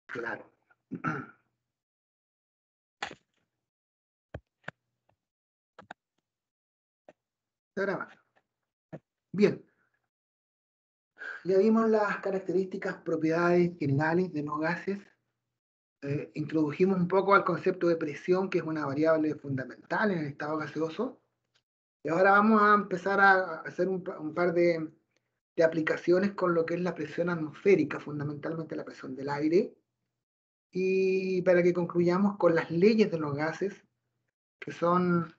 Claro. Está grabando. Bien. Ya vimos las características, propiedades generales de los gases. Introdujimos un poco al concepto de presión, que es una variable fundamental en el estado gaseoso. Y ahora vamos a empezar a hacer un par de aplicaciones con lo que es la presión atmosférica, fundamentalmente la presión del aire, y para que concluyamos con las leyes de los gases, que son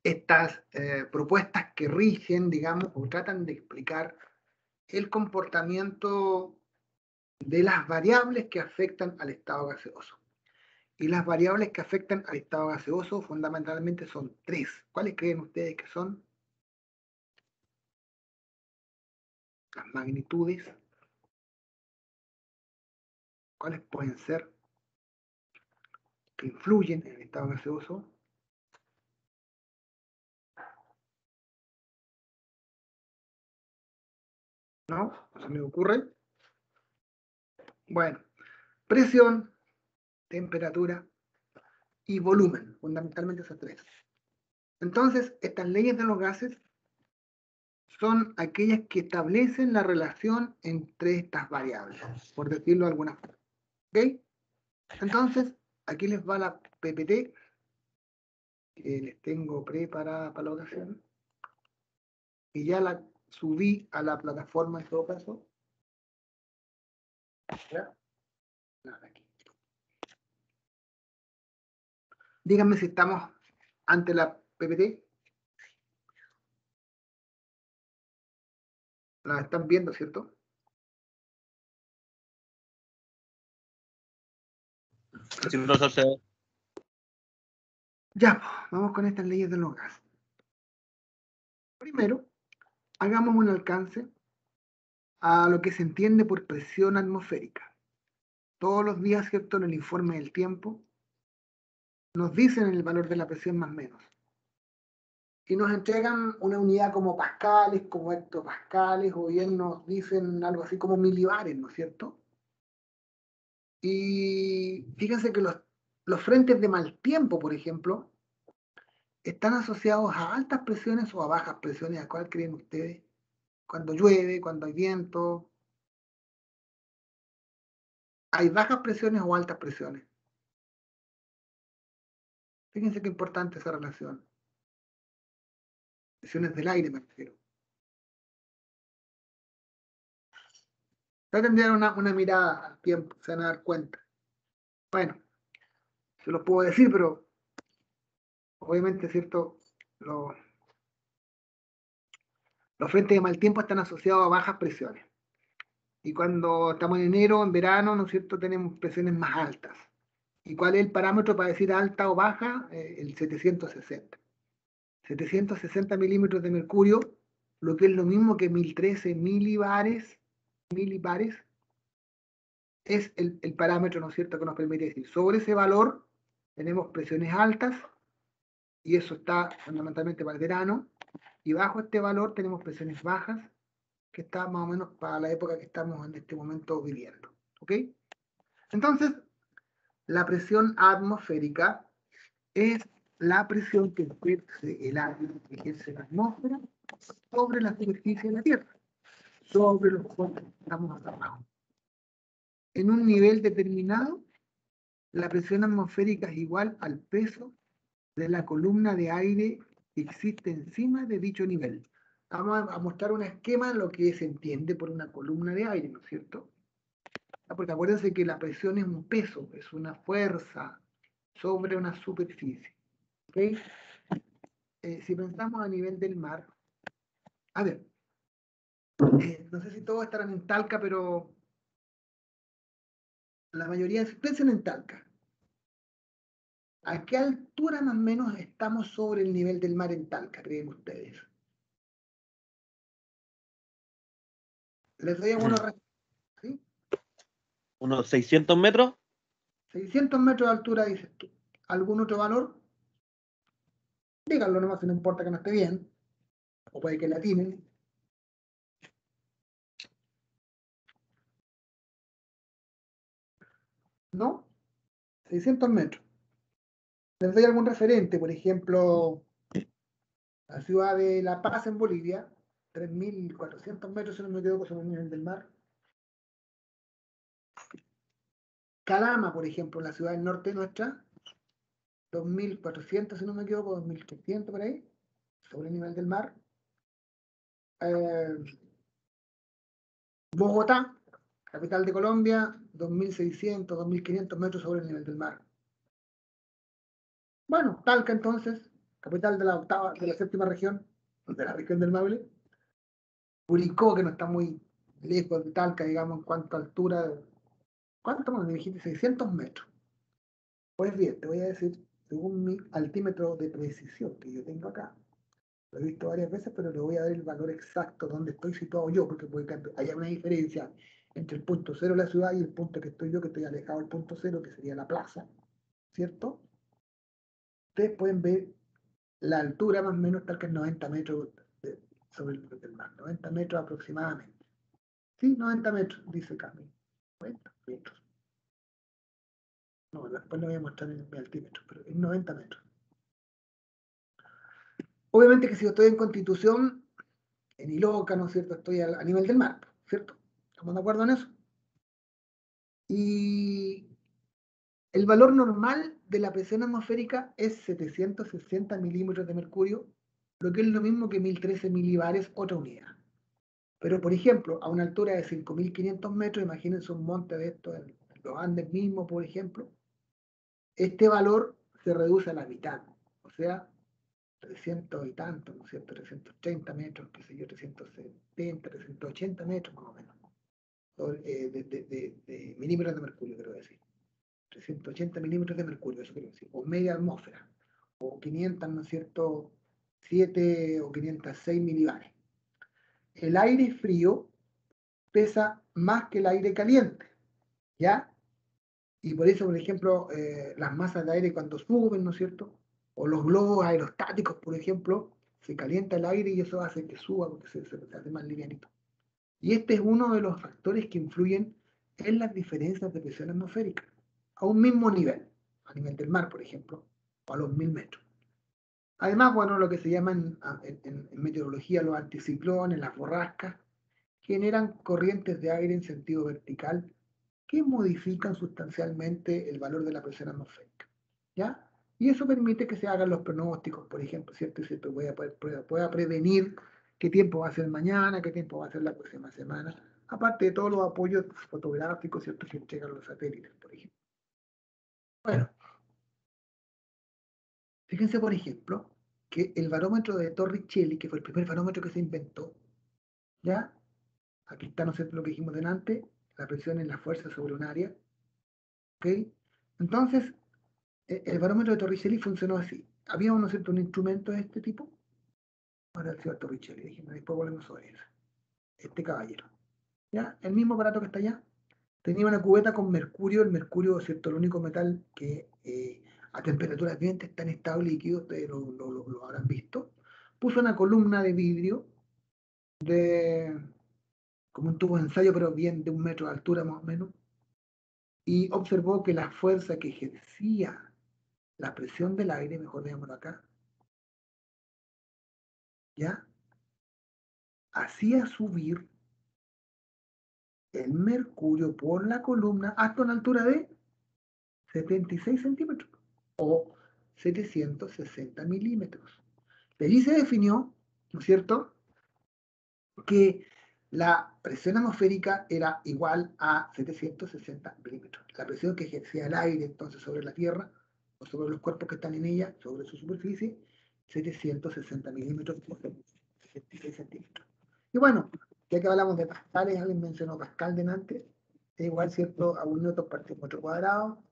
estas propuestas que rigen, digamos, o tratan de explicar el comportamiento de las variables que afectan al estado gaseoso. Y las variables que afectan al estado gaseoso fundamentalmente son tres. ¿Cuáles creen ustedes que son? Las magnitudes. ¿Cuáles pueden ser que influyen en el estado gaseoso? ¿No? ¿No se me ocurre? Bueno, presión, temperatura y volumen, fundamentalmente esas tres. Entonces, estas leyes de los gases son aquellas que establecen la relación entre estas variables, por decirlo de alguna forma. ¿Ok? Entonces, aquí les va la PPT, que les tengo preparada para la ocasión, y ya la subí a la plataforma en todo caso. ¿Ya? Nada, aquí. Díganme si estamos ante la PPT. La están viendo, ¿cierto? Sí, profesor. Ya, vamos con estas leyes de los gases. Primero, hagamos un alcance a lo que se entiende por presión atmosférica. Todos los días, ¿cierto? En el informe del tiempo, nos dicen el valor de la presión más o menos. Y nos entregan una unidad como pascales, como hectopascales, o bien nos dicen algo así como milibares, ¿no es cierto? Y fíjense que los frentes de mal tiempo, por ejemplo, están asociados a altas presiones o a bajas presiones. ¿A cuál creen ustedes? Cuando llueve, cuando hay viento, ¿hay bajas presiones o altas presiones? Fíjense qué importante esa relación. Presiones del aire, me refiero. Traten de dar una mirada al tiempo, se van a dar cuenta. Bueno, se los puedo decir, pero obviamente, ¿cierto? Los frentes de mal tiempo están asociados a bajas presiones. Y cuando estamos en enero, en verano, ¿no es cierto?, tenemos presiones más altas. ¿Y cuál es el parámetro para decir alta o baja? El 760. 760 milímetros de mercurio, lo que es lo mismo que 1013 milibares, es el parámetro, ¿no es cierto?, que nos permite decir. Sobre ese valor tenemos presiones altas, y eso está fundamentalmente para el verano, y bajo este valor tenemos presiones bajas, que está más o menos para la época que estamos en este momento viviendo. ¿Ok? Entonces, la presión atmosférica es la presión que ejerce el aire, que ejerce la atmósfera sobre la superficie de la Tierra, sobre los cuales estamos acá abajo. En un nivel determinado, la presión atmosférica es igual al peso de la columna de aire que existe encima de dicho nivel. Vamos a mostrar un esquema de lo que se entiende por una columna de aire, ¿no es cierto? Porque acuérdense que la presión es un peso, es una fuerza sobre una superficie. ¿Okay? Si pensamos a nivel del mar, a ver, no sé si todos estarán en Talca, pero la mayoría, piensen en Talca. ¿A qué altura más o menos estamos sobre el nivel del mar en Talca, creen ustedes? Les doy algunos ¿sí? ¿Unos 600 metros? 600 metros de altura, dices tú. ¿Algún otro valor? Díganlo nomás, si no importa que no esté bien. O puede que la tienen. ¿no? 600 metros. Les doy algún referente, por ejemplo, la ciudad de La Paz en Bolivia, 3.400 metros, si no me equivoco, sobre el nivel del mar. Calama, por ejemplo, la ciudad del norte nuestra, 2.400, si no me equivoco, 2.300 por ahí, sobre el nivel del mar. Bogotá, capital de Colombia, 2.600, 2.500 metros sobre el nivel del mar. Bueno, Talca entonces, capital de la séptima región, de la región del Maule. Curicó, que no está muy lejos de Talca, digamos, en cuanto a altura. ¿Cuánto me dijiste? 600 metros. Pues bien, te voy a decir, según mi altímetro de precisión que yo tengo acá, lo he visto varias veces, pero le voy a dar el valor exacto donde estoy situado yo, porque hay una diferencia entre el punto cero de la ciudad y el punto que estoy yo, que estoy alejado del punto cero, que sería la plaza, ¿cierto? Ustedes pueden ver la altura más o menos tal que es 90 metros sobre el nivel del mar, 90 metros aproximadamente. Sí, 90 metros, dice Camilo. 90 metros. No, después lo voy a mostrar en mi altímetro, pero es 90 metros. Obviamente que si yo estoy en Constitución, en Iloca, ¿no es cierto? Estoy a nivel del mar, ¿cierto? ¿Estamos de acuerdo en eso? Y el valor normal de la presión atmosférica es 760 milímetros de mercurio, lo que es lo mismo que 1013 milibares, otra unidad. Pero, por ejemplo, a una altura de 5.500 metros, imagínense un monte de estos, en los Andes mismos, por ejemplo, este valor se reduce a la mitad, o sea, 300 y tanto, ¿no es cierto? 330 metros, qué sé yo, 370, 380 metros más o menos, de milímetros de mercurio, quiero decir. 380 milímetros de mercurio, eso quiero decir, o media atmósfera, o 500, ¿no es cierto? 7 o 506 milibares. El aire frío pesa más que el aire caliente, ¿ya? Y por eso, por ejemplo, las masas de aire cuando suben, ¿no es cierto? O los globos aerostáticos, por ejemplo, se calienta el aire y eso hace que suba porque se hace más livianito. Y este es uno de los factores que influyen en las diferencias de presión atmosférica, a un mismo nivel, a nivel del mar, por ejemplo, o a los 1.000 metros. Además, bueno, lo que se llaman en meteorología los anticiclones, las borrascas, generan corrientes de aire en sentido vertical que modifican sustancialmente el valor de la presión atmosférica, ¿ya? Y eso permite que se hagan los pronósticos, por ejemplo, ¿cierto? Y se pueda prevenir qué tiempo va a ser mañana, qué tiempo va a ser la próxima semana, aparte de todos los apoyos fotográficos, ¿cierto? Que entregan los satélites, por ejemplo. Bueno, fíjense, por ejemplo, que el barómetro de Torricelli, que fue el primer barómetro que se inventó, ¿ya? Aquí está, ¿no es cierto?, lo que dijimos delante, la presión en la fuerza sobre un área, ¿ok? Entonces, el barómetro de Torricelli funcionó así. Había, ¿no es cierto?, un instrumento de este tipo. Ahora el señor Torricelli, dijimos, después volvemos sobre eso. Este caballero. ¿Ya? El mismo aparato que está allá. Tenía una cubeta con mercurio. El mercurio, ¿cierto?, el único metal que a temperatura ambiente es tan estable y líquido, ustedes lo habrán visto. Puso una columna de vidrio de como un tubo de ensayo, pero bien de 1 metro de altura más o menos, y observó que la fuerza que ejercía la presión del aire, mejor veámoslo acá, ¿ya? Hacía subir el mercurio por la columna hasta una altura de 76 centímetros o 760 milímetros. De allí se definió, ¿no es cierto?, que la presión atmosférica era igual a 760 milímetros. La presión que ejercía el aire entonces sobre la Tierra o sobre los cuerpos que están en ella, sobre su superficie, 760 milímetros por 76 centímetros. Y bueno, ya que hablamos de pascales, alguien mencionó Pascal delante, es igual, ¿cierto?, a 1 newton por metro cuadrado,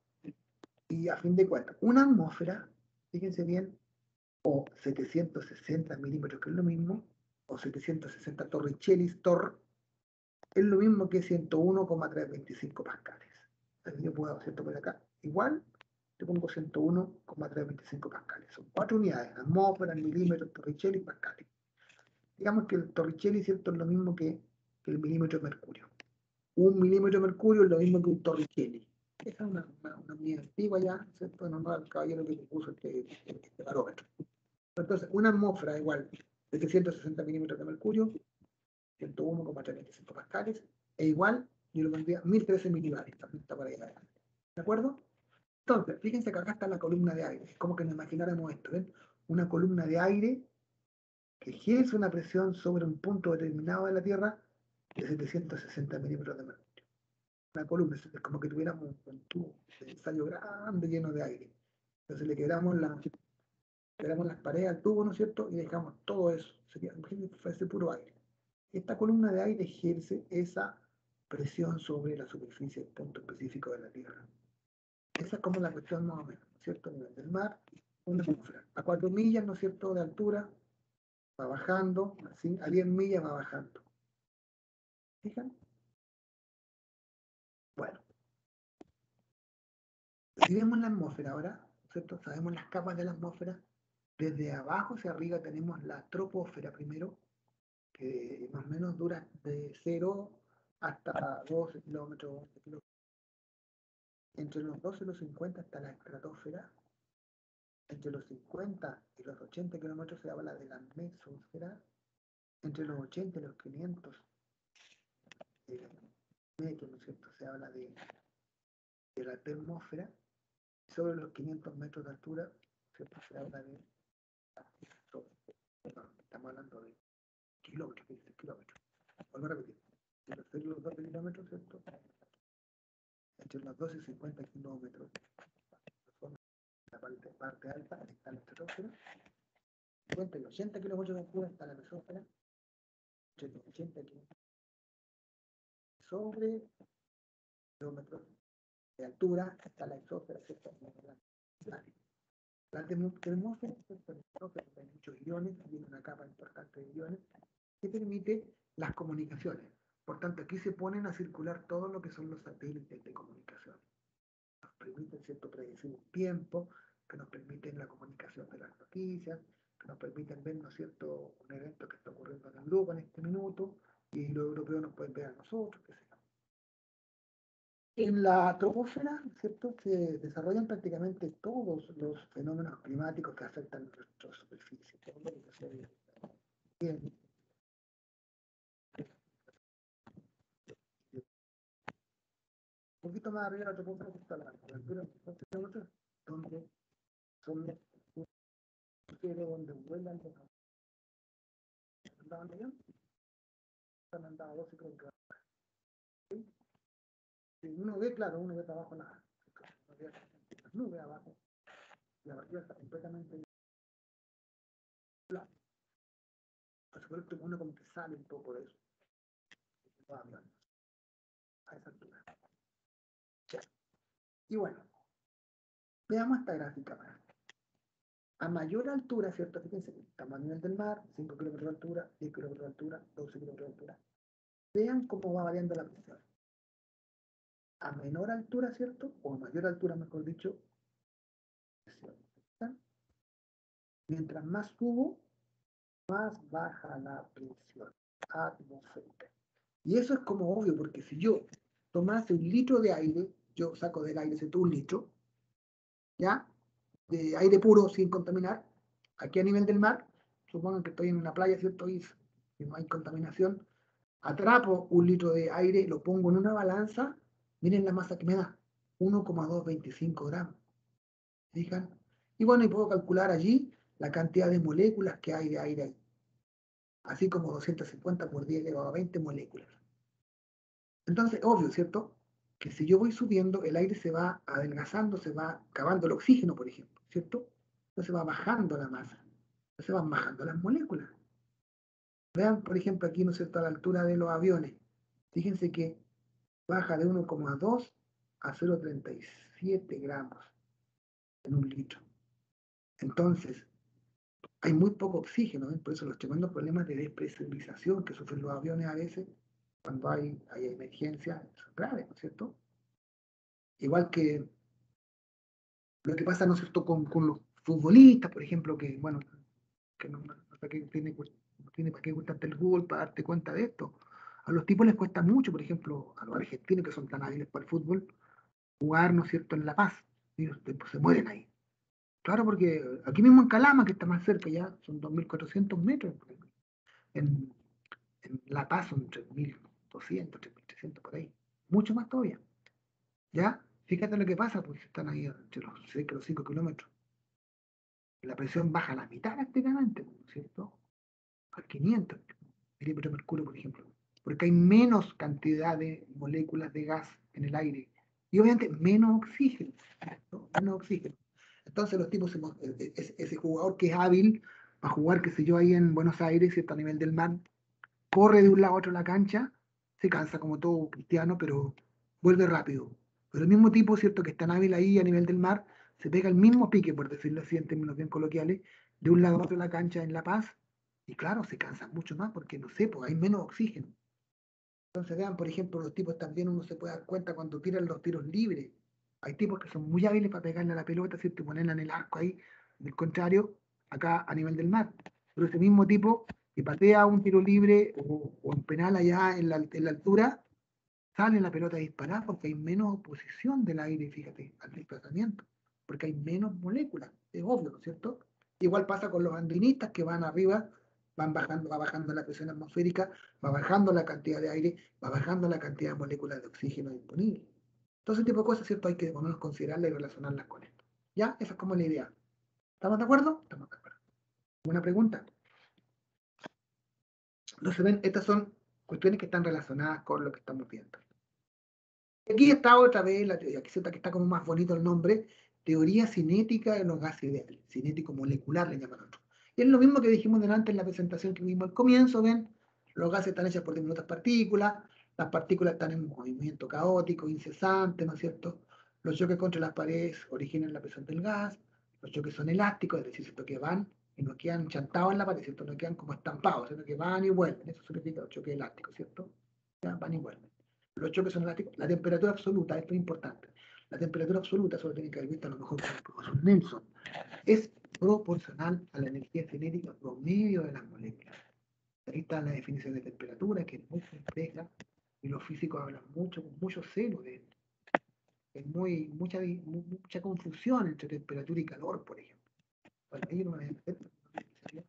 y a fin de cuentas, una atmósfera, fíjense bien, o 760 milímetros, que es lo mismo, o 760 torricellis, es lo mismo que 101,325 pascales. Así yo puedo hacer por acá. Igual, te pongo 101,325 pascales. Son 4 unidades, atmósferas, milímetros, torricelli, pascales. Digamos que el torricelli, ¿cierto?, es lo mismo que el milímetro de mercurio. 1 milímetro de mercurio es lo mismo que un torricelli. Esa es una medida antigua ya, ¿cierto? En honor al caballero que puso este barómetro. Entonces, una atmósfera igual de 360 milímetros de mercurio, 101,35 pascales, e igual, yo lo pondría 1013 milibares, también está por ahí. ¿De acuerdo? Entonces, fíjense que acá está la columna de aire. Es como que nos imagináramos esto, ¿ven? Una columna de aire que ejerce una presión sobre un punto determinado de la Tierra de 760 milímetros de mercurio. Una columna, es como que tuviéramos un tubo de ensayo grande lleno de aire. Entonces le quedamos las paredes al tubo, ¿no es cierto? Y dejamos todo eso. Sería, imagínense, fuese puro aire. Esta columna de aire ejerce esa presión sobre la superficie del punto específico de la Tierra. Esa es como la cuestión más o menos, ¿no es cierto? A nivel del mar, una atmósfera. A 4 millas, ¿no es cierto?, de altura, va bajando, así, a 10 millas va bajando. ¿Fijan? Bueno, si vemos la atmósfera ahora, ¿cierto? Sabemos las capas de la atmósfera. Desde abajo hacia arriba tenemos la troposfera primero, que más o menos dura de 0 hasta 12 kilómetros, 11 kilómetros. Entre los 12 y los 50 está la estratosfera. Entre los 50 y los 80 kilómetros se habla de la mesosfera. Entre los 80 y los 500 metros, ¿no es cierto?, se habla de la termósfera. Sobre los 500 metros de altura, ¿cierto?, se habla de estamos hablando de kilómetros, kilómetros. Vuelvo a repetir. Entre los 12 kilómetros, ¿cierto? Entre los 12 y 50 kilómetros, la parte alta está la estratosfera. 50 y 80 kilómetros de altura está la mesósfera. Entre los 80 kilómetros sobre kilómetros de altura está la exósfera, ¿cierto? La termósfera, hay muchos iones, tiene una capa importante de iones que permite las comunicaciones. Por tanto, aquí se ponen a circular todo lo que son los satélites de comunicación. Nos permiten, ¿cierto?, predecir un tiempo, que nos permiten la comunicación de las noticias, que nos permiten ver, ¿no es cierto?, un evento que está ocurriendo en Europa en este minuto, y los europeos nos pueden ver a nosotros, qué sé yo. En la troposfera, ¿cierto?, se desarrollan prácticamente todos los fenómenos climáticos que afectan nuestra superficie. Todo lo que se ve bien. Un poquito más arriba de la troposfera está la altura de 12 kilómetros, donde son los cielos donde vuelan los andaban allá. Están andando 12 kilómetros. Si uno ve, claro, uno ve abajo las nubes abajo. La barriga está completamente plana. Por supuesto, uno como que sale un poco de eso. A esa altura. Y bueno, veamos esta gráfica. A mayor altura, ¿cierto? Fíjense, estamos a nivel del mar, 5 kilómetros de altura, 10 kilómetros de altura, 12 kilómetros de altura. Vean cómo va variando la presión. A menor altura, ¿cierto? O a mayor altura, mejor dicho, presión. Mientras más subo, más baja la presión atmosférica. Y eso es como obvio, porque si yo tomase un litro de aire, yo saco del aire, ¿cierto?, un litro, ¿ya?, de aire puro, sin contaminar, aquí a nivel del mar, supongan que estoy en una playa, ¿cierto?, y no hay contaminación, atrapo un litro de aire, lo pongo en una balanza, miren la masa que me da, 1,225 gramos. ¿Fijan? Y bueno, y puedo calcular allí la cantidad de moléculas que hay de aire ahí. Así como 250 por 10 elevado a 20 moléculas. Entonces, obvio, ¿cierto?, que si yo voy subiendo, el aire se va adelgazando, se va acabando el oxígeno, por ejemplo, ¿cierto? Entonces va bajando la masa. Entonces van bajando las moléculas. Vean, por ejemplo, aquí, ¿no es cierto?, a la altura de los aviones. Fíjense que baja de 1,2 a 0,37 gramos en un litro. Entonces, hay muy poco oxígeno, ¿eh? Por eso los tremendos problemas de despresurización que sufren los aviones a veces, cuando hay emergencias, son graves, ¿no es cierto? Igual que lo que pasa, ¿no es cierto?, con los futbolistas, por ejemplo, que, bueno, que no tiene para qué gustarte el Google para darte cuenta de esto. A los tipos les cuesta mucho, por ejemplo, a los argentinos que son tan hábiles para el fútbol, jugar, ¿no es cierto?, en La Paz. Ellos pues, se mueren ahí. Claro, porque aquí mismo en Calama, que está más cerca ya, son 2.400 metros. En, en La Paz son 3.200, 3.300 por ahí. Mucho más todavía. ¿Ya? Fíjate lo que pasa, pues están ahí entre los 6 los 5 kilómetros. La presión baja a la mitad prácticamente, ¿no es cierto? A 500 milímetros de mercurio, por ejemplo. Porque hay menos cantidad de moléculas de gas en el aire. Y obviamente menos oxígeno. ¿No? Menos oxígeno. Entonces los tipos, ese jugador que es hábil para jugar, qué sé yo, ahí en Buenos Aires, ¿cierto? A nivel del mar, corre de un lado a otro la cancha, se cansa como todo cristiano, pero vuelve rápido. Pero el mismo tipo, ¿cierto?, que está hábil ahí a nivel del mar, se pega el mismo pique, por decirlo así en términos bien coloquiales, de un lado a otro de la cancha en La Paz, y claro, se cansa mucho más porque, no sé, pues hay menos oxígeno. Entonces vean, por ejemplo, los tipos también uno se puede dar cuenta cuando tiran los tiros libres. Hay tipos que son muy hábiles para pegarle a la pelota, ¿cierto?, y ponerla en el arco ahí, del contrario, acá a nivel del mar. Pero ese mismo tipo que patea un tiro libre o un penal allá en la altura, sale la pelota disparada porque hay menos oposición del aire, fíjate, al desplazamiento, porque hay menos moléculas, es obvio, ¿no es cierto? Igual pasa con los andinistas que van arriba, van bajando, va bajando la presión atmosférica, va bajando la cantidad de aire, va bajando la cantidad de moléculas de oxígeno disponibles. Todo ese tipo de cosas, ¿cierto? Hay que por lo menos considerarlas y relacionarlas con esto. ¿Ya? Esa es como la idea. ¿Estamos de acuerdo? Estamos de acuerdo. ¿Una pregunta? Entonces, ven, estas son cuestiones que están relacionadas con lo que estamos viendo. Aquí está otra vez la teoría, que está como más bonito el nombre, teoría cinética de los gases ideales, cinético molecular le llaman otros. Y es lo mismo que dijimos delante en la presentación que vimos al comienzo, ven, los gases están hechos por diminutas partículas, las partículas están en movimiento caótico, incesante, ¿no es cierto? Los choques contra las paredes originan la presión del gas, los choques son elásticos, es decir, ¿cierto?, que van y no quedan chantados en la pared, ¿cierto?, no quedan como estampados, sino que van y vuelven, eso significa los choques elásticos, ¿cierto? Ya, van y vuelven. Los choques son elásticos. La temperatura absoluta, esto es importante. La temperatura absoluta, eso lo tienen que haber visto a lo mejor con el profesor Nelson, es proporcional a la energía cinética promedio de las moléculas. Ahí está la definición de temperatura, que es muy compleja, y los físicos hablan mucho, con mucho celo de esto. Hay mucha confusión entre temperatura y calor, por ejemplo. Bueno, ahí no me voy a meter, no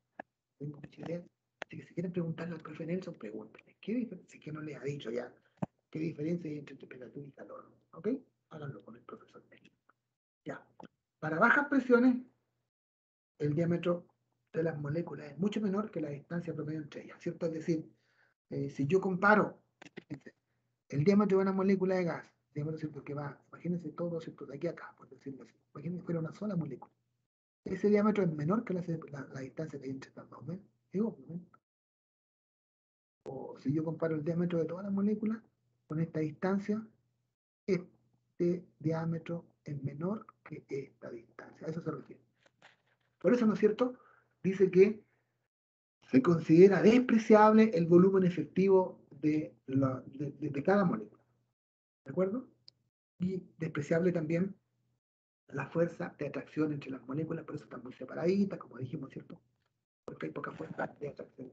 tengo mucha idea. Así que si quieren preguntarle al profe Nelson, pregúntenle. ¿Qué diferencia? Si que no les ha dicho ya qué diferencia hay entre temperatura y calor. ¿Ok? Háganlo con el profesor Nelson. Ya. Para bajas presiones, el diámetro de las moléculas es mucho menor que la distancia promedio entre ellas, ¿cierto? Es decir, si yo comparo el diámetro de una molécula de gas, diámetro, ¿cierto?, que va, imagínense todo, ¿cierto?, de aquí a acá, por decirlo así. Imagínense que fuera una sola molécula. Ese diámetro es menor que la distancia que hay entre estas dos, ¿ven? Es obvio, ¿ven? O si yo comparo el diámetro de todas las moléculas con esta distancia, este diámetro es menor que esta distancia. A eso se refiere. Por eso, ¿no es cierto?, dice que se considera despreciable el volumen efectivo de cada molécula. ¿De acuerdo? Y despreciable también la fuerza de atracción entre las moléculas, por eso están muy separaditas, como dijimos, ¿cierto? Porque hay poca fuerza de atracción.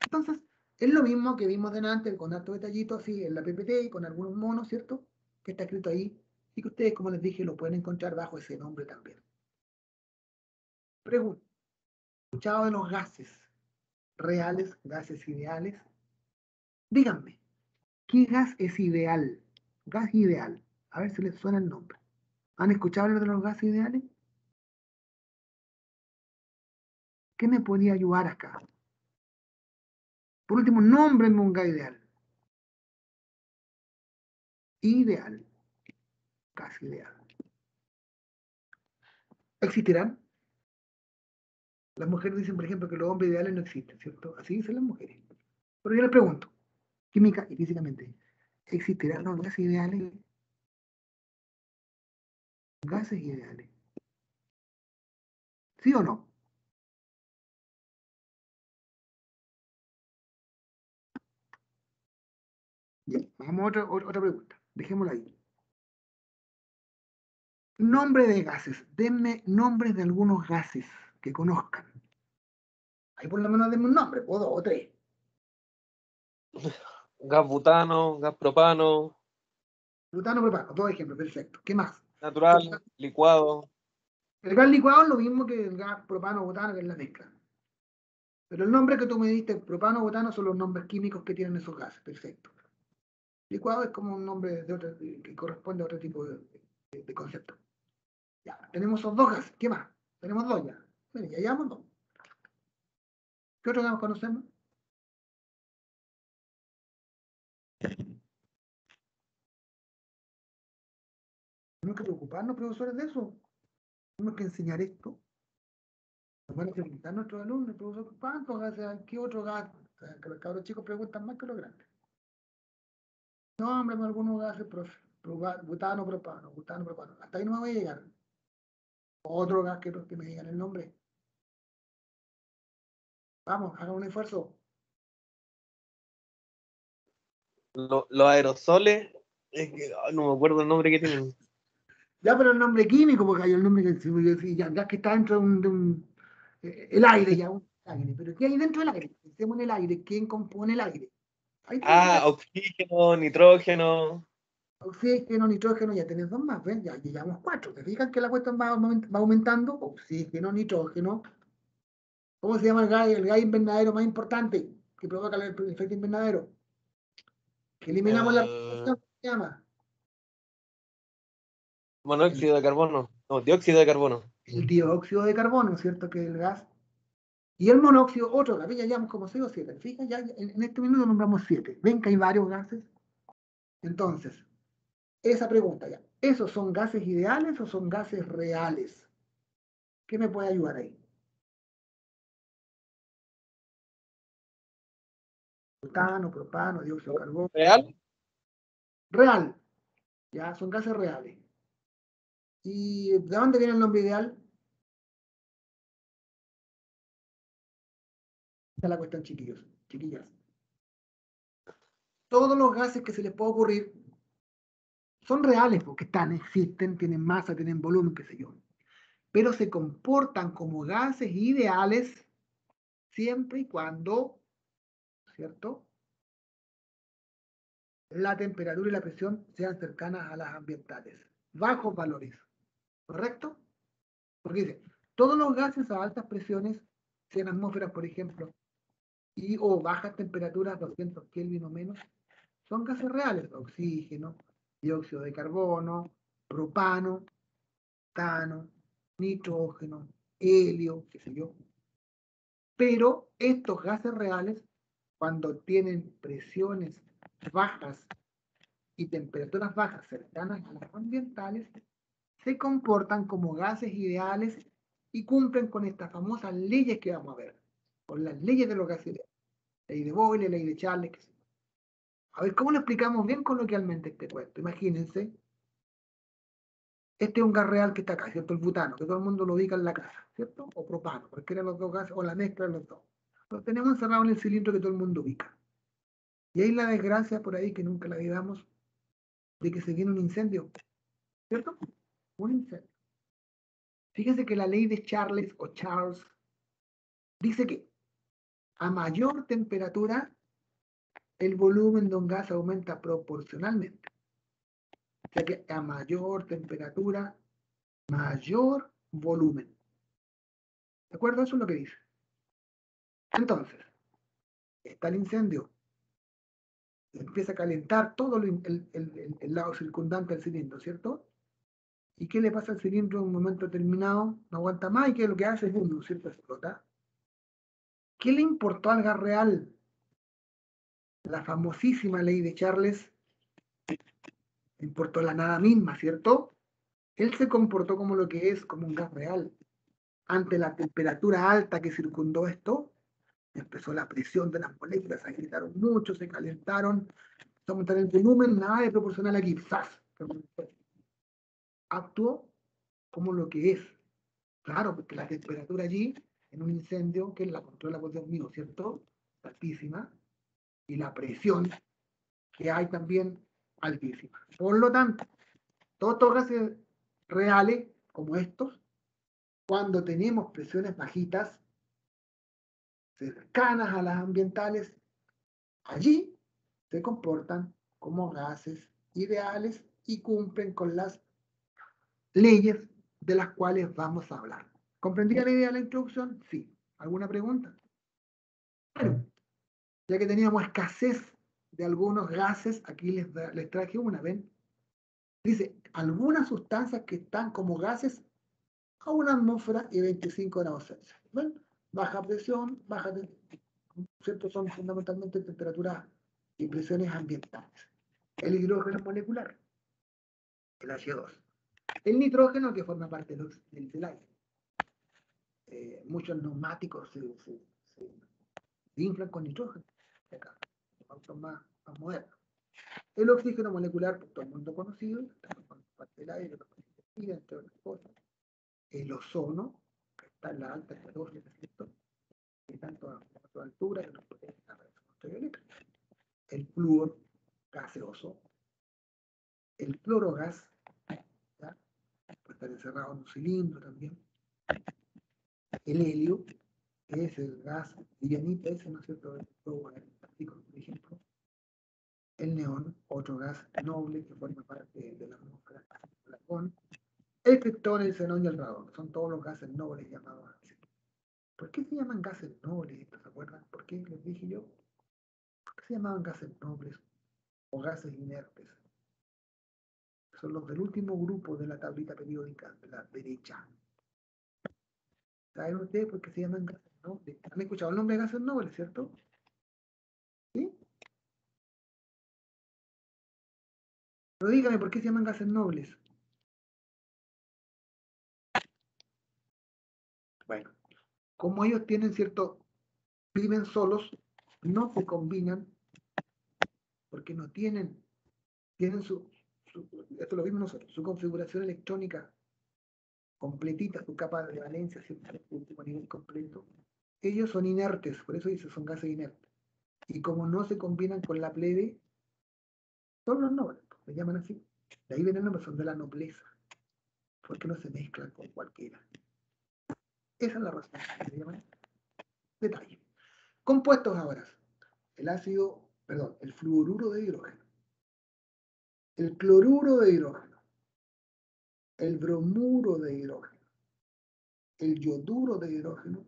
Entonces, es lo mismo que vimos delante con alto detallito, así en la PPT y con algunos monos, ¿cierto?, que está escrito ahí, y que ustedes, como les dije, lo pueden encontrar bajo ese nombre también. Pregunta: ¿escuchado de los gases reales, gases ideales? Díganme, ¿qué gas es ideal? Gas ideal. A ver si les suena el nombre. ¿Han escuchado hablar de los gases ideales? ¿Qué me podría ayudar acá? Por último, nómbrenme un gas ideal. Ideal. Gas ideal. ¿Existirán? Las mujeres dicen, por ejemplo, que los hombres ideales no existen, ¿cierto? Así dicen las mujeres. Pero yo les pregunto, química y físicamente, ¿existirán los gases ideales? Gases ideales. ¿Sí o no? Bien, vamos a otra pregunta. Dejémosla ahí. Nombre de gases. Denme nombres de algunos gases que conozcan. Ahí por lo menos denme un nombre, o dos o tres. Gas butano, gas propano. Butano, propano, dos ejemplos, perfecto. ¿Qué más? Natural, licuado. El gas licuado es lo mismo que el gas propano, butano, que es la mezcla. Pero el nombre que tú me diste, propano, butano, son los nombres químicos que tienen esos gases, perfecto. Licuado es como un nombre de otro, que corresponde a otro tipo de concepto. Ya, tenemos esos dos gases. ¿Qué más? Tenemos dos ya. Bueno, ya llevamos dos. ¿Qué otro gas conocemos? Tenemos que preocuparnos, profesores, de eso. Tenemos que enseñar esto. Nos van a preguntar nuestros alumnos, profesor, ¿cuántos gases hay? ¿Qué otro gas? O sea, que los cabros chicos preguntan más que los grandes. No, hombre, algunos gases, profe. Butano, propano, butano, propano. Hasta ahí no me voy a llegar. Otro gas que me digan el nombre. Vamos, hagan un esfuerzo. Los aerosoles, es que, no me acuerdo el nombre que tienen. Ya, pero el nombre químico, porque hay el nombre que ya, gas que está dentro el aire, ya, un aire. Pero ¿qué hay dentro del aire? Pensemos en el aire. ¿Quién compone el aire? Ahí tenemos ya Oxígeno, nitrógeno. oxígeno, nitrógeno, ya tenés dos más, ¿ven? Ya llevamos cuatro. ¿Te fijas que la cuestión va aumentando? Oxígeno, nitrógeno. ¿Cómo se llama el gas invernadero más importante que provoca el efecto invernadero? Que eliminamos la El respiración, ¿cómo se llama? El, monóxido de carbono. No, dióxido de carbono. el dióxido de carbono, ¿cierto? Que es el gas. Y el monóxido, otro gas. Ya llevamos como 6 o 7. Fíjate, ya en este minuto nombramos 7. Ven que hay varios gases. Entonces, esa pregunta ya. ¿Esos son gases ideales o son gases reales? ¿Qué me puede ayudar ahí? Butano, propano, dióxido de carbono. ¿Real? Real. Ya, son gases reales. ¿Y de dónde viene el nombre ideal? Esta es la cuestión, chiquillos, chiquillas. Todos los gases que se les puede ocurrir son reales porque están, existen, tienen masa, tienen volumen, qué sé yo. Pero se comportan como gases ideales siempre y cuando, ¿cierto? La temperatura y la presión sean cercanas a las ambientales. Bajos valores, ¿correcto? Porque dice, todos los gases a altas presiones, 100 atmósferas, por ejemplo, y o bajas temperaturas, 200 Kelvin o menos, son gases reales, oxígeno, dióxido de carbono, propano, metano, nitrógeno, helio, qué sé yo. Pero estos gases reales, cuando tienen presiones bajas y temperaturas bajas cercanas a las ambientales, se comportan como gases ideales y cumplen con estas famosas leyes que vamos a ver, con las leyes de los gases ideales. Ley de Boyle, ley de Charles, qué sé yo. A ver, ¿cómo lo explicamos bien coloquialmente este cuento? Imagínense, este es un gas real que está acá, ¿cierto? El butano, que todo el mundo lo ubica en la casa, ¿cierto? O propano, cualquiera de los dos gases, o la mezcla de los dos. Lo tenemos encerrado en el cilindro que todo el mundo ubica. Y hay la desgracia por ahí que nunca la digamos, de que se viene un incendio, ¿cierto? Un incendio. Fíjense que la ley de Charles o Charles dice que a mayor temperatura, el volumen de un gas aumenta proporcionalmente. O sea que a mayor temperatura, mayor volumen. ¿De acuerdo? Eso es lo que dice. Entonces, está el incendio, empieza a calentar todo el lado circundante al cilindro, ¿cierto? ¿Y qué le pasa al cilindro en un momento determinado? No aguanta más y ¿qué es lo que hace? Es uno, ¿cierto? Explota. ¿Qué le importó al gas real? La famosísima ley de Charles, le importó la nada misma, ¿cierto? Él se comportó como lo que es, como un gas real. Ante la temperatura alta que circundó esto, empezó la presión de las moléculas, se agitaron mucho, se calentaron, empezó a aumentar el volumen, nada de proporcional aquí, ¡zas! Actuó como lo que es. Claro, porque la temperatura allí, en un incendio, que la controla por Dios mío, ¿cierto? Altísima. Y la presión que hay también altísima. Por lo tanto, todos estos gases reales, como estos, cuando tenemos presiones bajitas, cercanas a las ambientales, allí se comportan como gases ideales y cumplen con las leyes de las cuales vamos a hablar. ¿Comprendía la idea de la introducción? Sí. ¿Alguna pregunta? Bueno, ya que teníamos escasez de algunos gases, aquí les traje una, ¿ven? Dice, algunas sustancias que están como gases a una atmósfera y 25 grados Celsius. ¿Ven? Baja presión, baja tensión, ¿cierto? Son fundamentalmente temperaturas y presiones ambientales. El hidrógeno molecular, el H2. El nitrógeno, que forma parte del aire. Muchos neumáticos se inflan con nitrógeno. Acá, autos más modernos. El oxígeno molecular, por todo el mundo conocido, parte del aire, entre otras cosas. El ozono, que está en la alta estratosfera, ¿cierto? Que tanto a altura que nos protege la radiación ultravioleta. El flúor gaseoso, el clorogas, ¿ya? Puede estar encerrado en un cilindro también. El helio, que es el gas livianita, ese, ¿no es cierto? El fuego artístico, por ejemplo. El neón, otro gas noble que forma parte de la atmósfera del argón. El criptón, el xenón y el radón, son todos los gases nobles llamados así. ¿Por qué se llaman gases nobles? ¿Se acuerdan? ¿Por qué les dije yo? ¿Por qué se llamaban gases nobles o gases inertes? Son los del último grupo de la tablita periódica de la derecha. ¿Saben ustedes por qué se llaman gases nobles? ¿Han escuchado el nombre de gases nobles, cierto? ¿Sí? Pero dígame, ¿por qué se llaman gases nobles? Bueno, como ellos tienen viven solos, no se combinan, porque no tienen esto lo vimos nosotros, su configuración electrónica completita, su capa de valencia, ¿cierto? Último nivel completo. Ellos son inertes, por eso dice son gases inertes. Y como no se combinan con la plebe, son los nobles, se llaman así. De ahí viene el nombre, son de la nobleza, porque no se mezclan con cualquiera. Esa es la razón, se llaman detalle. Compuestos ahora, el fluoruro de hidrógeno, el cloruro de hidrógeno, el bromuro de hidrógeno, el yoduro de hidrógeno,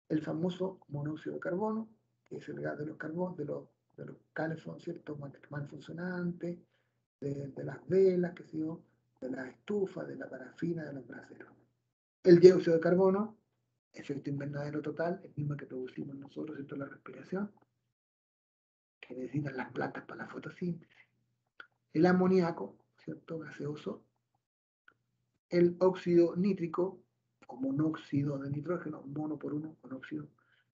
el famoso monóxido de carbono, que es el gas de los carbonos, de los calefón, ¿cierto? Mal funcionantes, de las velas, que sé yo, de las estufas, de la parafina, de los braseros. El dióxido de carbono, efecto invernadero total, el mismo que producimos nosotros, ¿cierto? La respiración, que necesitan las plantas para la fotosíntesis. El amoníaco, ¿cierto? Gaseoso. El óxido nítrico, o monóxido de nitrógeno, mono por uno, monóxido.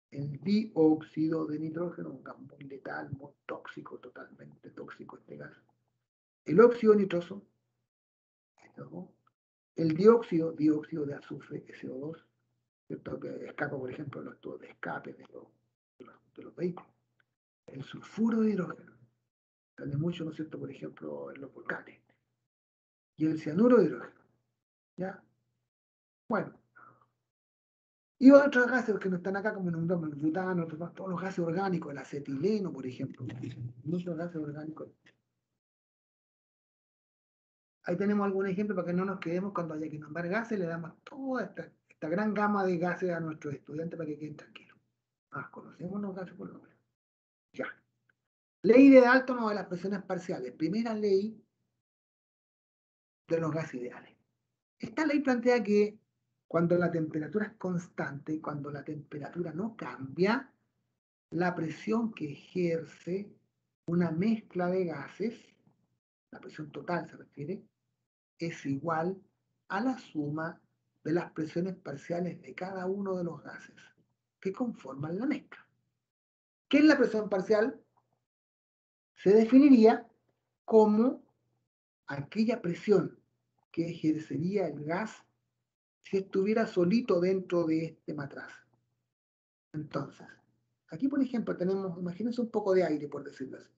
El dióxido de nitrógeno, un gas muy letal, muy tóxico, totalmente tóxico este gas. El óxido nitroso, el dióxido de azufre, SO2, ¿cierto? Que escapa, por ejemplo, los tubos de escape de los vehículos. El sulfuro de hidrógeno, sale mucho, ¿no es cierto?, por ejemplo, en los volcanes. Y el cianuro de hidrógeno, ¿ya? Bueno. Y otros gases que no están acá, como nombramos el butano, todos los gases orgánicos, el acetileno, por ejemplo. Muchos gases orgánicos. Ahí tenemos algún ejemplo para que no nos quedemos cuando haya que nombrar gases, le damos toda esta gran gama de gases a nuestros estudiantes para que queden tranquilos. Conocemos los gases por nombre. Ya. Ley de Dalton o de las presiones parciales. Primera ley de los gases ideales. Esta ley plantea que cuando la temperatura es constante, cuando la temperatura no cambia, la presión que ejerce una mezcla de gases, la presión total se refiere, es igual a la suma de las presiones parciales de cada uno de los gases que conforman la mezcla. ¿Qué es la presión parcial? Se definiría como aquella presión que ejercería el gas si estuviera solito dentro de este matraz. Entonces, aquí por ejemplo tenemos, imagínense un poco de aire, por decirlo así.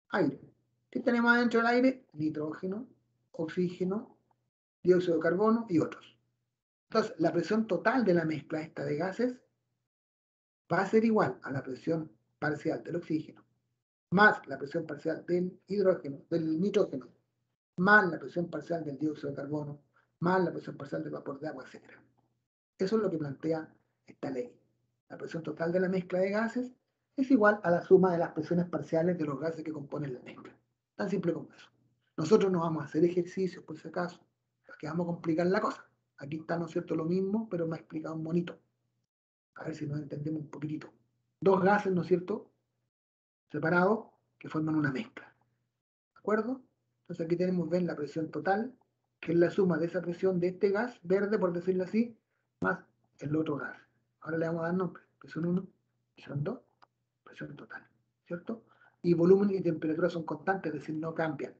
Aire. ¿Qué tenemos adentro del aire? Nitrógeno, oxígeno, dióxido de carbono y otros. Entonces, la presión total de la mezcla esta de gases va a ser igual a la presión parcial del oxígeno, más la presión parcial del hidrógeno, del nitrógeno, más la presión parcial del dióxido de carbono, más la presión parcial del vapor de agua, etc. Eso es lo que plantea esta ley. La presión total de la mezcla de gases es igual a la suma de las presiones parciales de los gases que componen la mezcla. Tan simple como eso. Nosotros no vamos a hacer ejercicios, por si acaso, porque vamos a complicar la cosa. Aquí está, ¿no es cierto?, lo mismo, pero me ha explicado un monito. A ver si nos entendemos un poquitito. Dos gases, ¿no es cierto?, separados que forman una mezcla. ¿De acuerdo? Entonces aquí tenemos, ven, la presión total, que es la suma de esa presión de este gas verde, por decirlo así, más el otro gas. Ahora le vamos a dar nombre. Presión 1, presión 2, presión total. ¿Cierto? Y volumen y temperatura son constantes, es decir, no cambian.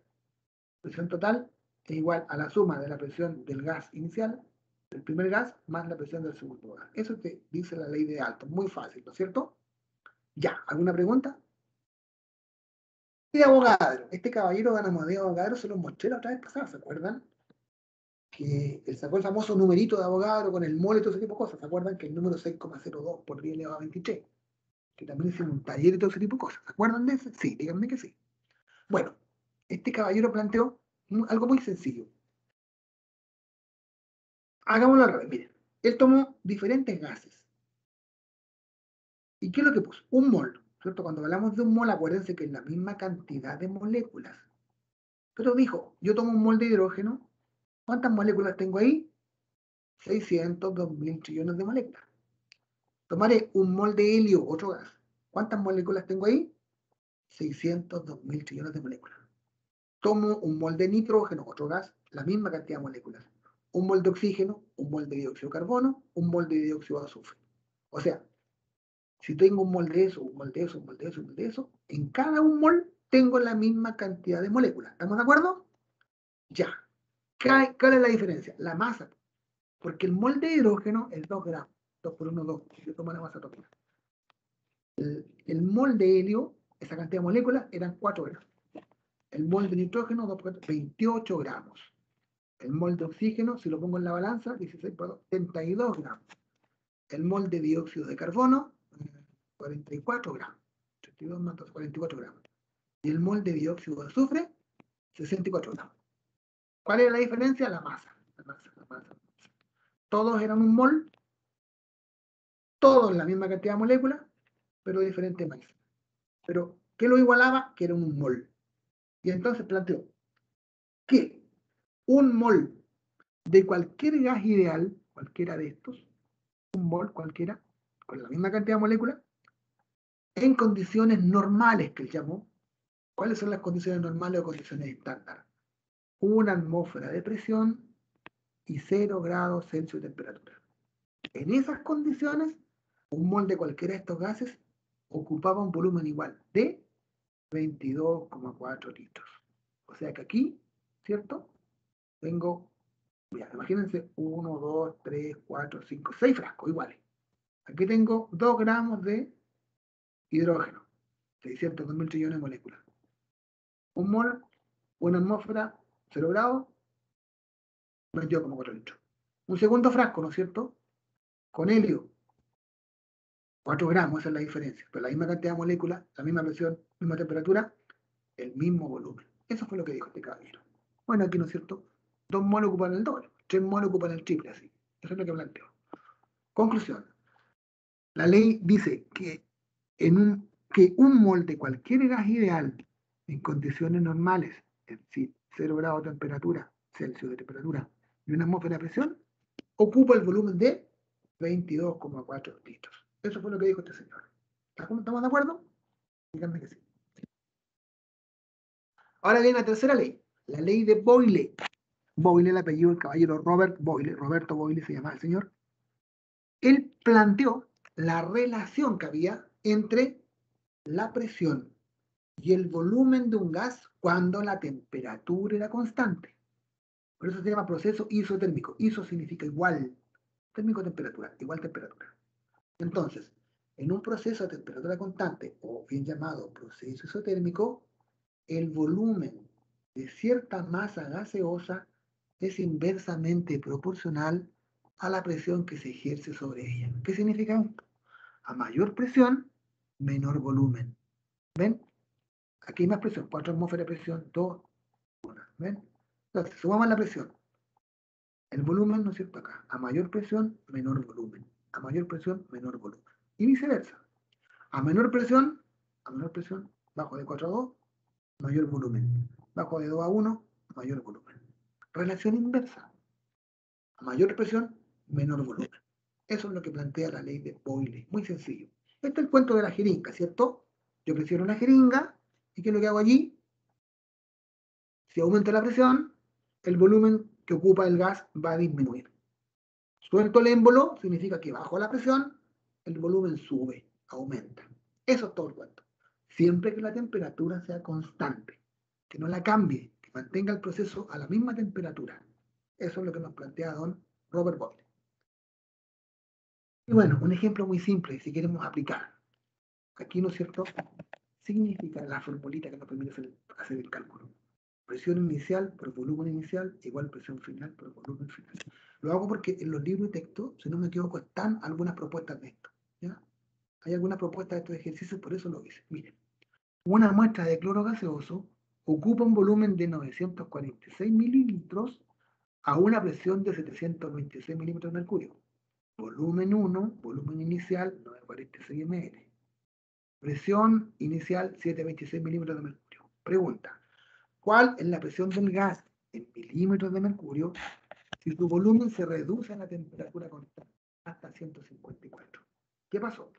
Presión total es igual a la suma de la presión del gas inicial, del primer gas, más la presión del segundo gas. Eso te dice la ley de Dalton. Muy fácil, ¿no es cierto? Ya, ¿alguna pregunta? Y de Avogadro. Este caballero de Amadeo Avogadro se lo mostré la otra vez pasada, ¿se acuerdan? Que él sacó el famoso numerito de Avogadro con el mole y todo ese tipo de cosas. ¿Se acuerdan? Que el número 6,02 por 10 elevado a 23. Que también hicimos un taller y todo ese tipo de cosas. ¿Se acuerdan de ese? Sí, díganme que sí. Bueno, este caballero planteó algo muy sencillo. Hagámoslo al revés, miren. Él tomó diferentes gases. ¿Y qué es lo que puso? Un mol, ¿cierto? Cuando hablamos de un mol, acuérdense que es la misma cantidad de moléculas. Pero dijo, yo tomo un mol de hidrógeno. ¿Cuántas moléculas tengo ahí? 602.000 trillones de moléculas. Tomaré un mol de helio, otro gas. ¿Cuántas moléculas tengo ahí? 602.000 trillones de moléculas. Tomo un mol de nitrógeno, otro gas, la misma cantidad de moléculas. Un mol de oxígeno, un mol de dióxido de carbono, un mol de dióxido de azufre. O sea, si tengo un mol de eso, un mol de eso, un mol de eso, un mol de eso, en cada un mol tengo la misma cantidad de moléculas. ¿Estamos de acuerdo? Ya. ¿Cuál es la diferencia? La masa. Porque el mol de hidrógeno es 2 gramos. 2 por 1, 2. Si yo tomo la masa atómica. El mol de helio, esa cantidad de moléculas, eran 4 gramos. El mol de nitrógeno, 2 por 28 gramos. El mol de oxígeno, si lo pongo en la balanza, 16 por 2, 32 gramos. El mol de dióxido de carbono, 44 gramos. 32 más 2, 44 gramos. Y el mol de dióxido de azufre, 64 gramos. ¿Cuál es la diferencia? La masa. La masa, la masa. Todos eran un mol, todos la misma cantidad de moléculas, pero de diferente masa. Pero, ¿qué lo igualaba? Que era un mol. Y entonces planteó que un mol de cualquier gas ideal, cualquiera de estos, un mol cualquiera, con la misma cantidad de moléculas, en condiciones normales, que él llamó. ¿Cuáles son las condiciones normales o condiciones estándar? Una atmósfera de presión y 0 grados Celsius de temperatura. En esas condiciones, un mol de cualquiera de estos gases ocupaba un volumen igual de 22,4 litros. O sea que aquí, ¿cierto? Tengo, mira, imagínense, 1, 2, 3, 4, 5, 6 frascos iguales. Aquí tengo 2 gramos de hidrógeno, 602.000 trillones de moléculas. Un mol, una atmósfera, 0 grados, 22,4 litros. Un segundo frasco, ¿no es cierto? Con helio, 4 gramos, esa es la diferencia. Pero la misma cantidad de moléculas, la misma presión, misma temperatura, el mismo volumen. Eso fue lo que dijo este caballero. Bueno, aquí, ¿no es cierto? 2 moles ocupan el doble, 3 moles ocupan el triple, así. Eso es lo que planteó. Conclusión. La ley dice que, que un mol de cualquier gas ideal en condiciones normales, es decir, 0 grados de temperatura, Celsius de temperatura, y una atmósfera de presión, ocupa el volumen de 22,4 litros. Eso fue lo que dijo este señor. ¿Estamos de acuerdo? Díganme que sí. Ahora viene la tercera ley, la ley de Boyle. Boyle, el apellido del caballero Robert Boyle, Roberto Boyle se llama el señor. Él planteó la relación que había entre la presión y el volumen de un gas cuando la temperatura era constante. Por eso se llama proceso isotérmico. Iso significa igual. Térmico temperatura, igual temperatura. Entonces, en un proceso a temperatura constante, o bien llamado proceso isotérmico, el volumen de cierta masa gaseosa es inversamente proporcional a la presión que se ejerce sobre ella. ¿Qué significa esto? A mayor presión, menor volumen. ¿Ven? Aquí hay más presión, 4 atmósferas de presión, 2, 1. ¿Ven? Entonces, sumamos la presión. El volumen, ¿no es cierto? Acá. A mayor presión, menor volumen. A mayor presión, menor volumen. Y viceversa. A menor presión, bajo de 4 a 2, mayor volumen. Bajo de 2 a 1, mayor volumen. Relación inversa. A mayor presión, menor volumen. Eso es lo que plantea la ley de Boyle. Muy sencillo. Este es el cuento de la jeringa, ¿cierto? Yo presiono una jeringa, ¿y qué es lo que hago allí? Si aumenta la presión, el volumen que ocupa el gas va a disminuir. Suelto el émbolo, significa que bajo la presión, el volumen sube, aumenta. Eso es todo el cuento. Siempre que la temperatura sea constante, que no la cambie, que mantenga el proceso a la misma temperatura. Eso es lo que nos plantea don Robert Boyle. Y bueno, un ejemplo muy simple, si queremos aplicar. Aquí, ¿no es cierto?, significa la formulita que nos permite hacer el cálculo. Presión inicial por volumen inicial igual presión final por volumen final. Lo hago porque en los libros de texto, si no me equivoco, están algunas propuestas de esto. ¿Ya? Hay algunas propuestas de estos ejercicios, por eso lo hice. Miren, una muestra de cloro gaseoso ocupa un volumen de 946 mililitros a una presión de 726 milímetros de mercurio. Volumen 1, volumen inicial, 946 ml. Presión inicial, 726 milímetros de mercurio. Pregunta, ¿cuál es la presión del gas en milímetros de mercurio si su volumen se reduce a la temperatura constante hasta 154? ¿Qué pasó?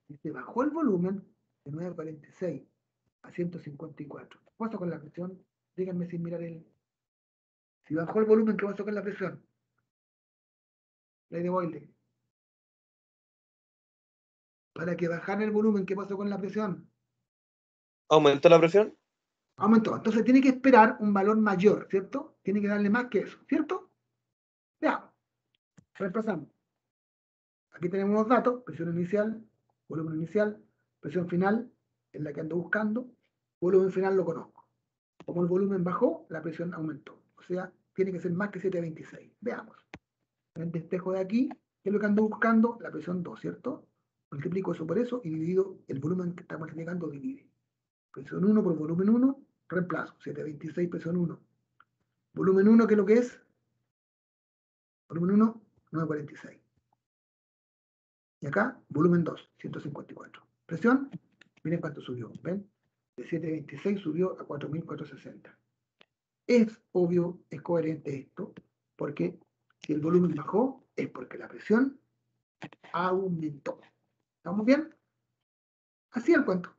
Si se bajó el volumen de 946 a 154, ¿qué pasó con la presión? Díganme sin mirar el... Si bajó el volumen, ¿qué pasó con la presión? Ley de Boyle. Para que bajara el volumen, ¿qué pasó con la presión? ¿Aumentó la presión? Aumentó. Entonces tiene que esperar un valor mayor, ¿cierto? Tiene que darle más que eso, ¿cierto? Veamos. Reemplazamos. Aquí tenemos los datos, presión inicial, volumen inicial, presión final, es la que ando buscando, volumen final lo conozco. Como el volumen bajó, la presión aumentó. O sea, tiene que ser más que 726. Veamos. El despejo de aquí, ¿qué es lo que ando buscando? La presión 2, ¿cierto? Multiplico eso por eso y divido el volumen que está multiplicando, divide. Presión 1 por volumen 1, reemplazo. 726, presión 1. Volumen 1, ¿qué es lo que es? Volumen 1, 946. Y acá, volumen 2, 154. Presión, miren cuánto subió, ¿ven? De 726 subió a 4460. Es obvio, es coherente esto, porque si el volumen bajó, es porque la presión aumentó. ¿Estamos bien? Así el cuento.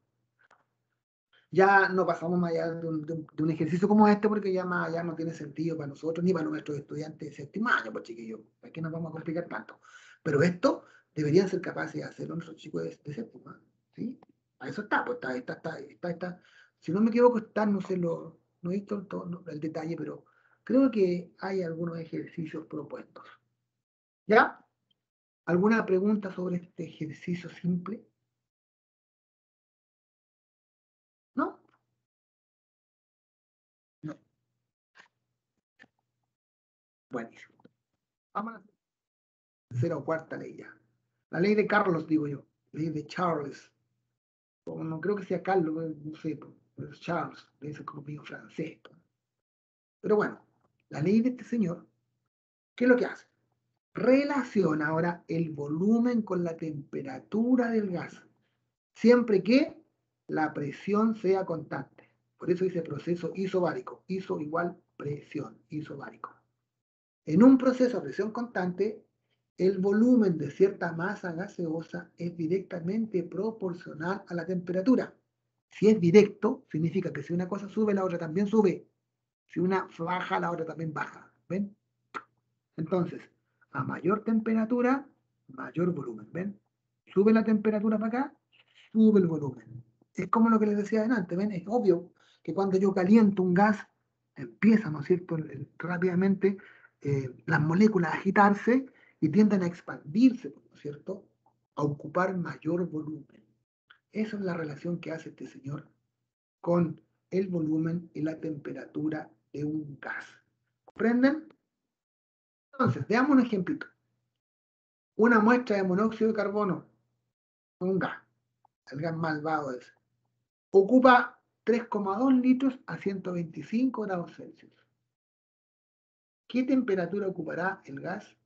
Ya no pasamos más allá de un ejercicio como este, porque ya más allá no tiene sentido para nosotros, ni para nuestros estudiantes de séptimo año, pues chiquillos. Aquí nos vamos a complicar tanto. Pero esto deberían ser capaces de hacerlo nuestros chicos de séptimo, ¿sí? A eso está, pues está. Si no me equivoco, está, no sé, no he visto todo el detalle, pero creo que hay algunos ejercicios propuestos. ¿Ya? ¿Alguna pregunta sobre este ejercicio simple? ¿No? No. Buenísimo. Vamos a la tercera o cuarta ley ya. La ley de Carlos, digo yo. Ley de Charles. O no creo que sea Carlos, no sé, pero es Charles. Debe ser como medio francés. Pero bueno, la ley de este señor, ¿qué es lo que hace? Relaciona ahora el volumen con la temperatura del gas, siempre que la presión sea constante. Por eso dice proceso isobárico. Iso igual presión, isobárico. En un proceso a presión constante, el volumen de cierta masa gaseosa es directamente proporcional a la temperatura. Si es directo, significa que si una cosa sube, la otra también sube. Si una baja, la otra también baja. ¿Ven? Entonces, a mayor temperatura, mayor volumen. ¿Ven? Sube la temperatura para acá, sube el volumen. Es como lo que les decía antes. ¿Ven? Es obvio que cuando yo caliento un gas, empieza, ¿no es cierto?, rápidamente las moléculas a agitarse y tienden a expandirse, ¿no es cierto?, a ocupar mayor volumen. Esa es la relación que hace este señor con el volumen y la temperatura de un gas. ¿Comprenden? Entonces, veamos un ejemplito. Una muestra de monóxido de carbono, un gas, el gas malvado ese, ocupa 3,2 litros a 125 grados Celsius. ¿Qué temperatura ocupará el gas?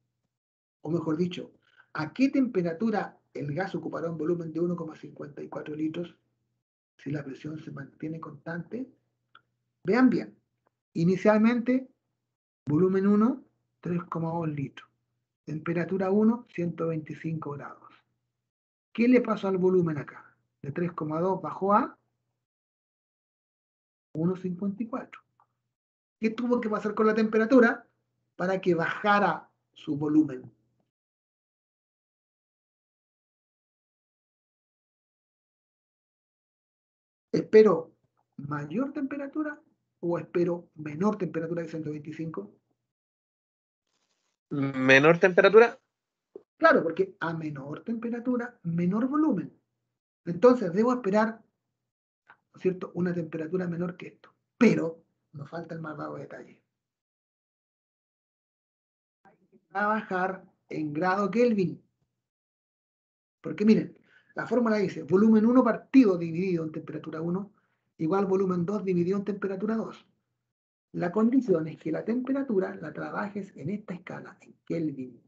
O mejor dicho, ¿a qué temperatura el gas ocupará un volumen de 1,54 litros si la presión se mantiene constante? Vean bien, inicialmente, volumen 1, 3,2 litros. Temperatura 1, 125 grados. ¿Qué le pasó al volumen acá? De 3,2 bajó a 1,54. ¿Qué tuvo que pasar con la temperatura para que bajara su volumen? ¿Espero mayor temperatura o espero menor temperatura de 125? Menor temperatura. Claro, porque a menor temperatura, menor volumen. Entonces debo esperar, ¿no es cierto?, una temperatura menor que esto. Pero nos falta el malvado detalle. Va a bajar en grado Kelvin. Porque miren, la fórmula dice volumen 1 partido dividido en temperatura 1 igual volumen 2 dividido en temperatura 2. La condición es que la temperatura la trabajes en esta escala, en Kelvin.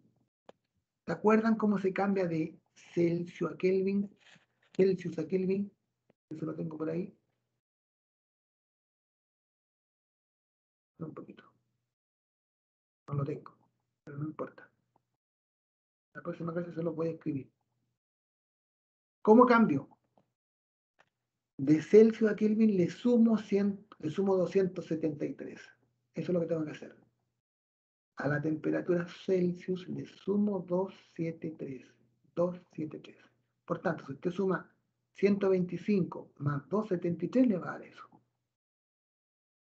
¿Se acuerdan cómo se cambia de Celsius a Kelvin? Celsius a Kelvin. Eso lo tengo por ahí. Un poquito. No lo tengo, pero no importa. La próxima clase se lo voy a escribir. ¿Cómo cambio? De Celsius a Kelvin le sumo 273. Eso es lo que tengo que hacer. A la temperatura Celsius le sumo 273. 273. Por tanto, si usted suma 125 más 273 le va a dar eso.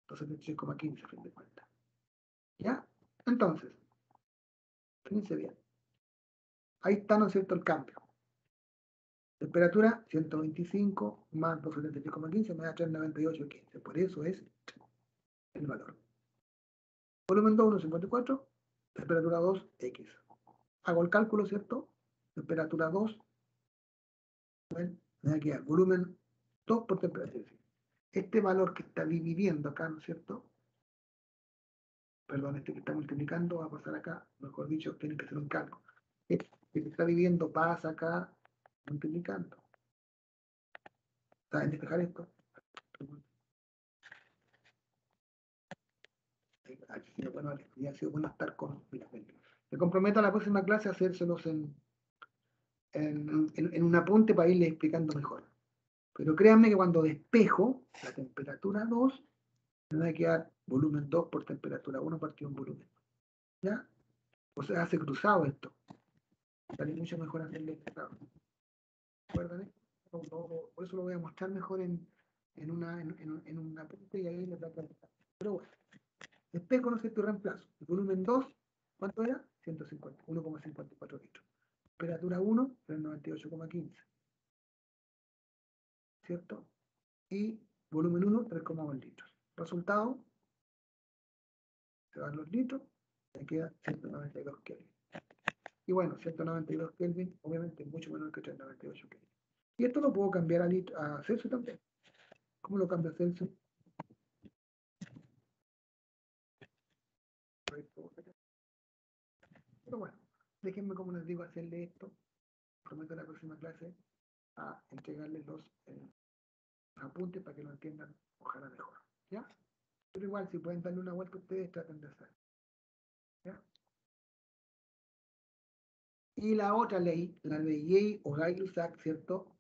273,15 a fin de cuentas. ¿Ya? Entonces, fíjense bien. Ahí está, ¿no es cierto?, el cambio. Temperatura 125 más 273,15 me da 398,15. Por eso es el valor. Volumen 2, 1,54. Temperatura 2, X. Hago el cálculo, ¿cierto? Temperatura 2. ¿Ven? Me da que dar volumen 2 por temperatura. Este valor que está dividiendo acá, ¿no es cierto? Perdón, este que está multiplicando va a pasar acá. Mejor dicho, tiene que hacer un cálculo. Este que está dividiendo pasa acá multiplicando. ¿Saben despejar esto? Bueno, vale, ya ha sido bueno estar con. Mira, me comprometo a la próxima clase a hacérselos en un apunte para irles explicando mejor. Pero créanme que cuando despejo la temperatura 2, me va a quedar volumen 2 por temperatura 1 partido en volumen. ¿Ya? O sea, hace cruzado esto. Sale mucho mejor hacerle cruzado. ¿Recuerdan? Por eso lo voy a mostrar mejor en un apunte y ahí les va a quedar. Pero bueno, despejo, no sé, tu reemplazo. El volumen 2, ¿cuánto era? 150, 1,54 litros. Temperatura 1, 398,15. ¿Cierto? Y volumen 1, 3,1 litros. Resultado, se van los litros, me queda 192 Kelvin. Y bueno, 192 Kelvin, obviamente es mucho menor que 398 Kelvin. Y esto lo puedo cambiar a Celsius también. ¿Cómo lo cambio a Celsius? Pero bueno, déjenme, como les digo, hacerle esto. Prometo en la próxima clase a entregarles los apuntes para que lo entiendan, ojalá mejor. ¿Ya? Pero igual, si pueden darle una vuelta ustedes, traten de hacer. ¿Ya? Y la otra ley, la ley Yay o Gay-Lussac, ¿cierto?,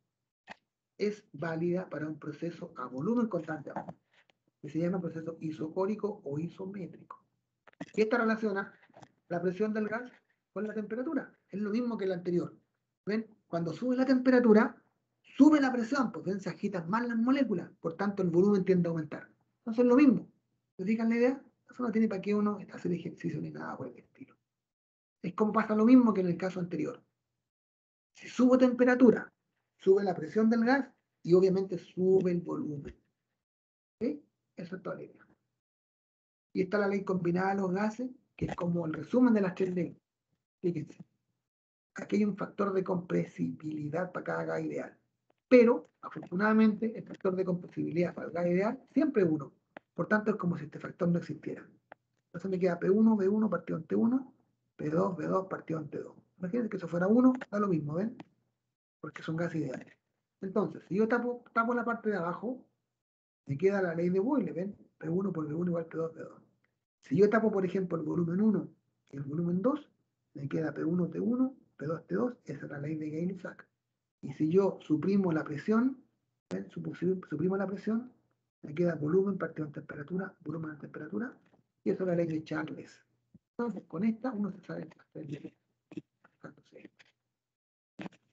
es válida para un proceso a volumen constante, que se llama proceso isocórico o isométrico. Y esta relaciona la presión del gas con la temperatura. Es lo mismo que el anterior. ¿Ven? Cuando sube la temperatura, sube la presión, pues ven, se agitan más las moléculas, por tanto el volumen tiende a aumentar. Entonces es lo mismo. ¿Se fijan la idea? Eso no tiene para qué uno hacer ejercicio ni nada por el estilo. Es como pasa lo mismo que en el caso anterior. Si subo temperatura, sube la presión del gas y obviamente sube el volumen. ¿Sí? Eso es toda la idea. Y está la ley combinada de los gases, que es como el resumen de las tres leyes. Fíjense. Aquí hay un factor de compresibilidad para cada gas ideal. Pero, afortunadamente, el factor de compresibilidad para el gas ideal siempre es 1. Por tanto, es como si este factor no existiera. Entonces me queda P1, B1 partido en T1, P2, B2 partido en T2. Imagínense que eso fuera 1, da lo mismo, ¿ven? Porque son gases ideales. Entonces, si yo tapo la parte de abajo, me queda la ley de Boyle, ¿ven? P1 por B1 igual P2, B2. Si yo tapo, por ejemplo, el volumen 1 y el volumen 2, me queda P1, T1, P2, T2, esa es la ley de Gay-Lussac. Y si yo suprimo la presión, ¿ven? Suprimo la presión, me queda volumen partido en temperatura, volumen en temperatura, y eso es la ley de Charles. Entonces, con esta uno se sabe hacer.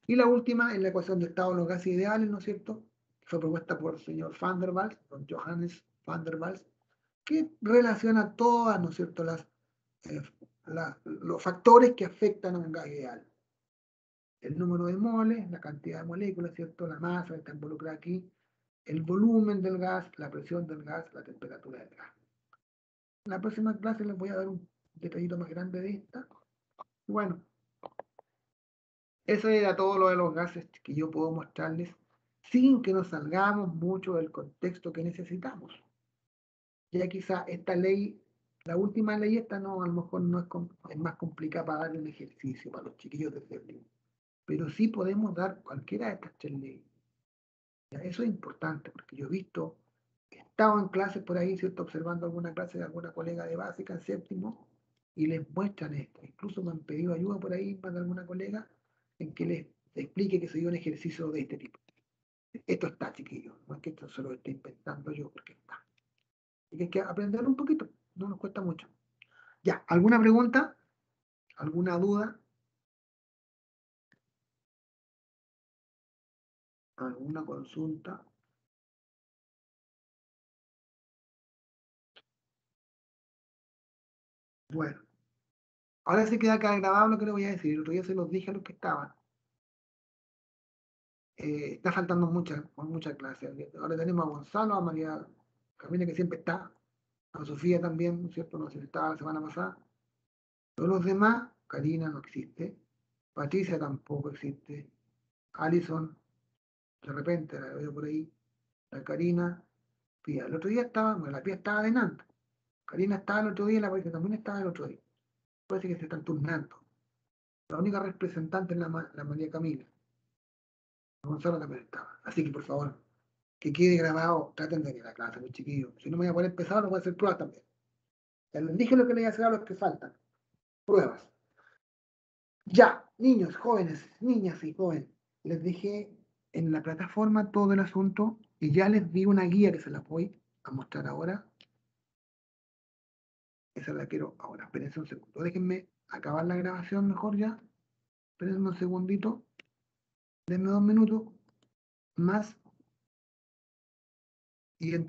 Y la última es la ecuación de estado de los gases ideales, ¿no es cierto? Fue propuesta por el señor Van der Waals, don Johannes Van der Waals, que relaciona todas, ¿no es cierto?, los factores que afectan a un gas ideal. El número de moles, la cantidad de moléculas, ¿cierto?, la masa que está involucrada aquí, el volumen del gas, la presión del gas, la temperatura del gas. En la próxima clase les voy a dar un detallito más grande de esta. Bueno, eso era todo lo de los gases que yo puedo mostrarles sin que nos salgamos mucho del contexto que necesitamos. Ya quizá esta ley, la última ley esta no, a lo mejor no es más complicada para dar un ejercicio para los chiquillos de séptimo. Pero sí podemos dar cualquiera de estas 3 leyes. Ya, eso es importante porque yo he visto, he estado en clases por ahí, ¿cierto? Observando alguna clase de alguna colega de básica en séptimo y les muestran esto. Incluso me han pedido ayuda por ahí más de alguna colega en que les explique que se dio un ejercicio de este tipo. Esto está, chiquillos, no es que esto se lo esté inventando yo, porque está. Y que hay que aprender un poquito, no nos cuesta mucho. Ya, ¿alguna pregunta? ¿Alguna duda? ¿Alguna consulta? Bueno, ahora sí queda acá grabado lo que le voy a decir. El otro día se los dije a los que estaban. Está faltando muchas clases. Ahora tenemos a Gonzalo, a María Camila, que siempre está, a Sofía también, ¿no es cierto? No sé si estaba la semana pasada. Todos los demás, Karina no existe, Patricia tampoco existe, Alison, de repente la veo por ahí, la Karina, Pía. El otro día estaba, bueno, la Pía estaba de Nantes, Karina estaba el otro día y la Patricia también estaba el otro día. Parece que se están turnando. La única representante es la María Camila. Gonzalo también estaba. Así que por favor, que quede grabado, traten de ir a la clase, muy chiquillos. Si no me voy a poner pesado, no voy a hacer pruebas también. Ya les dije lo que les voy a hacer a los que faltan. Pruebas. Ya, niños, jóvenes, niñas y jóvenes, les dejé en la plataforma todo el asunto y ya les di una guía que se la voy a mostrar ahora. Esa la quiero ahora. Espérense un segundo. Déjenme acabar la grabación mejor ya. Espérenme un segundito. Denme 2 minutos más. Y entre